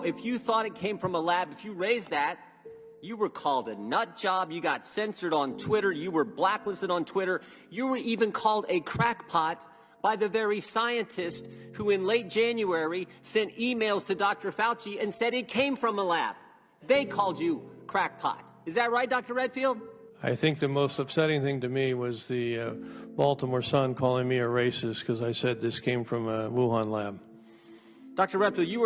If you thought it came from a lab, if you raised that, you were called a nut job, you got censored on Twitter, you were blacklisted on Twitter, you were even called a crackpot by the very scientist who in late January sent emails to Dr. Fauci and said it came from a lab. They called you crackpot. Is that right, Dr. Redfield? I think the most upsetting thing to me was the Baltimore Sun calling me a racist because I said this came from a Wuhan lab. Dr. Redfield, you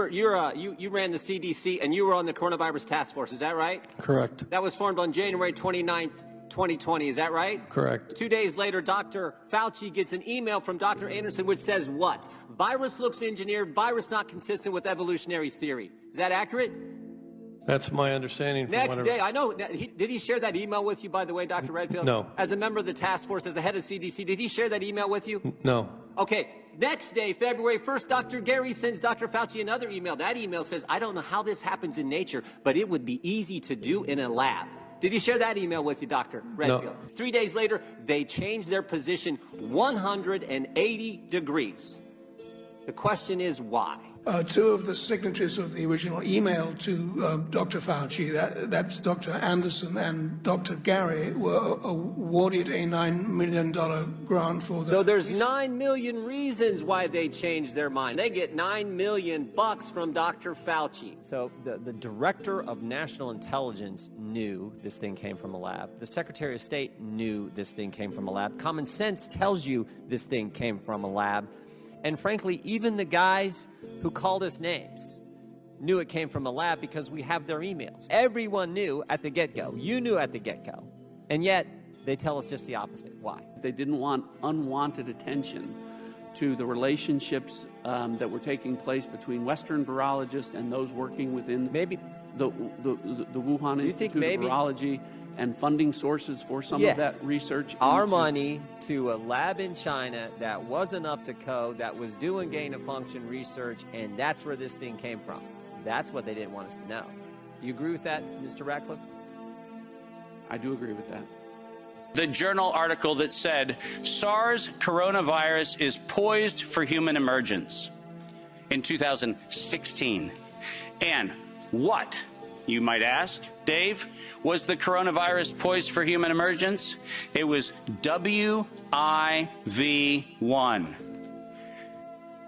ran the CDC and you were on the coronavirus task force. Is that right? Correct. That was formed on January 29th, 2020. Is that right? Correct. 2 days later, Dr. Fauci gets an email from Dr. Anderson which says what? Virus looks engineered, virus not consistent with evolutionary theory. Is that accurate? That's my understanding. Next day, I know. Did he share that email with you, by the way, Dr. Redfield? No. As a member of the task force, as a head of CDC, did he share that email with you? No. Okay. Next day, February 1st, Dr. Gary sends Dr. Fauci another email. That email says, I don't know how this happens in nature, but it would be easy to do in a lab. Did he share that email with you, Dr. Redfield? No. 3 days later, they changed their position 180 degrees. The question is why? Two of the signatories of the original email to Dr. Fauci, that's Dr. Anderson and Dr. Gary, were awarded a $9 million grant for the... So there's 9 million reasons why they changed their mind. They get $9 million from Dr. Fauci. So the director of national intelligence knew this thing came from a lab. The Secretary of State knew this thing came from a lab. Common sense tells you this thing came from a lab. And frankly, even the guys who called us names knew it came from a lab because we have their emails. Everyone knew at the get-go. You knew at the get-go. And yet, they tell us just the opposite. Why? They didn't want unwanted attention to the relationships that were taking place between Western virologists and those working within maybe the Wuhan Institute of Virology and funding sources for some of that research. Our money to a lab in China that wasn't up to code, that was doing gain-of-function research, and that's where this thing came from. That's what they didn't want us to know. You agree with that, Mr. Ratcliffe? I do agree with that. The journal article that said SARS coronavirus is poised for human emergence in 2016. And what, you might ask, Dave, was the coronavirus poised for human emergence? It was WIV1,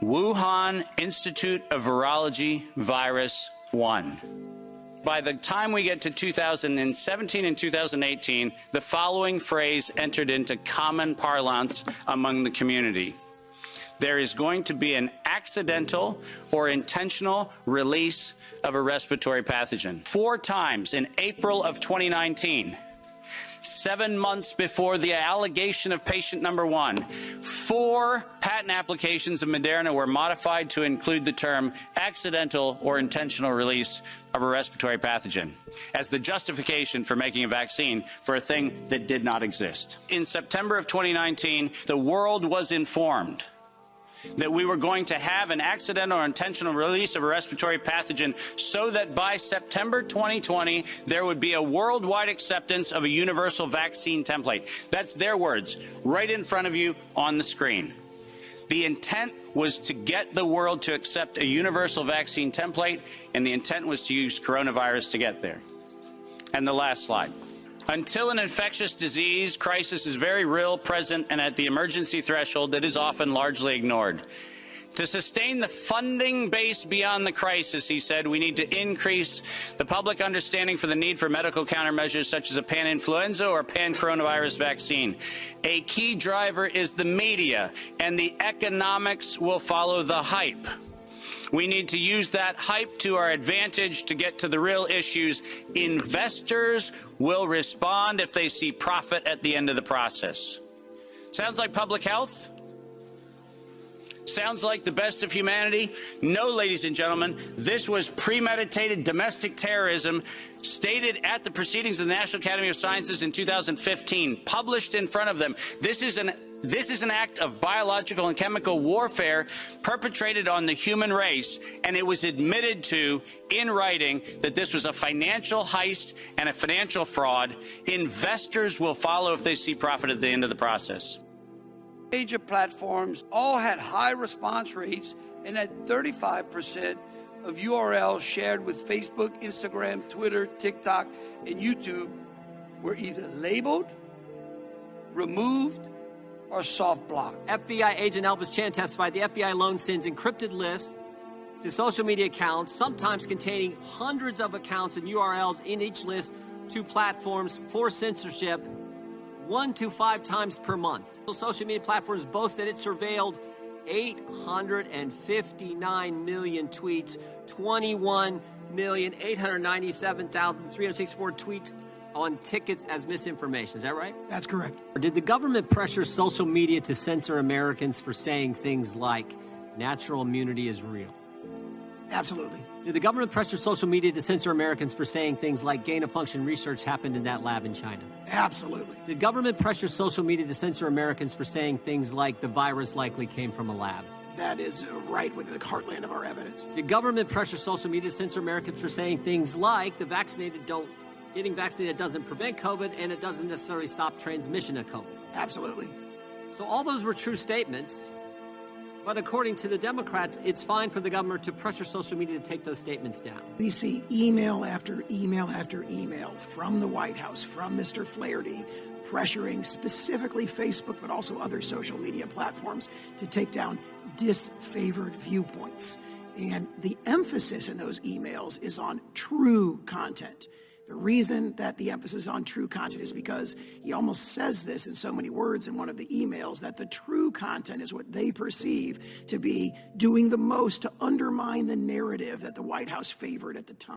Wuhan Institute of Virology Virus 1. By the time we get to 2017 and 2018, the following phrase entered into common parlance among the community. There is going to be an accidental or intentional release of a respiratory pathogen. 4 times in April of 2019, 7 months before the allegation of patient number 1, 4 patent applications of Moderna were modified to include the term accidental or intentional release of a respiratory pathogen as the justification for making a vaccine for a thing that did not exist. In September of 2019, the world was informed that we were going to have an accidental or intentional release of a respiratory pathogen so that by September 2020, there would be a worldwide acceptance of a universal vaccine template. That's their words, right in front of you on the screen. The intent was to get the world to accept a universal vaccine template, and the intent was to use coronavirus to get there. And the last slide. Until an infectious disease crisis is very real, present, and at the emergency threshold that is often largely ignored. To sustain the funding base beyond the crisis, he said, we need to increase the public understanding for the need for medical countermeasures such as a pan-influenza or pan-coronavirus vaccine. A key driver is the media, and the economics will follow the hype. We need to use that hype to our advantage to get to the real issues. Investors will respond if they see profit at the end of the process. Sounds like public health? Sounds like the best of humanity? No, ladies and gentlemen, this was premeditated domestic terrorism stated at the proceedings of the National Academy of Sciences in 2015, published in front of them. This is an act of biological and chemical warfare perpetrated on the human race, and it was admitted to in writing that this was a financial heist and a financial fraud. Investors will follow if they see profit at the end of the process. Major platforms all had high response rates and had 35% of URLs shared with Facebook, Instagram, Twitter, TikTok, and YouTube were either labeled, removed, or soft blocked. FBI agent Elvis Chan testified the FBI alone sends encrypted lists to social media accounts, sometimes containing hundreds of accounts and URLs in each list to platforms for censorship 1 to 5 times per month. Social media platforms boast that it surveilled 859 million tweets, 21,897,364 tweets on tickets as misinformation. Is that right? That's correct. Did the government pressure social media to censor Americans for saying things like natural immunity is real? Absolutely. Did the government pressure social media to censor Americans for saying things like gain-of-function research happened in that lab in China? Absolutely. Did government pressure social media to censor Americans for saying things like the virus likely came from a lab? That is right within the heartland of our evidence. Did government pressure social media to censor Americans for saying things like getting vaccinated doesn't prevent COVID and it doesn't necessarily stop transmission of COVID? Absolutely. So all those were true statements. But according to the Democrats, it's fine for the government to pressure social media to take those statements down. We see email after email after email from the White House, from Mr. Flaherty, pressuring specifically Facebook, but also other social media platforms to take down disfavored viewpoints. And the emphasis in those emails is on true content. The reason that the emphasis on true content is because he almost says this in so many words in one of the emails, that the true content is what they perceive to be doing the most to undermine the narrative that the White House favored at the time.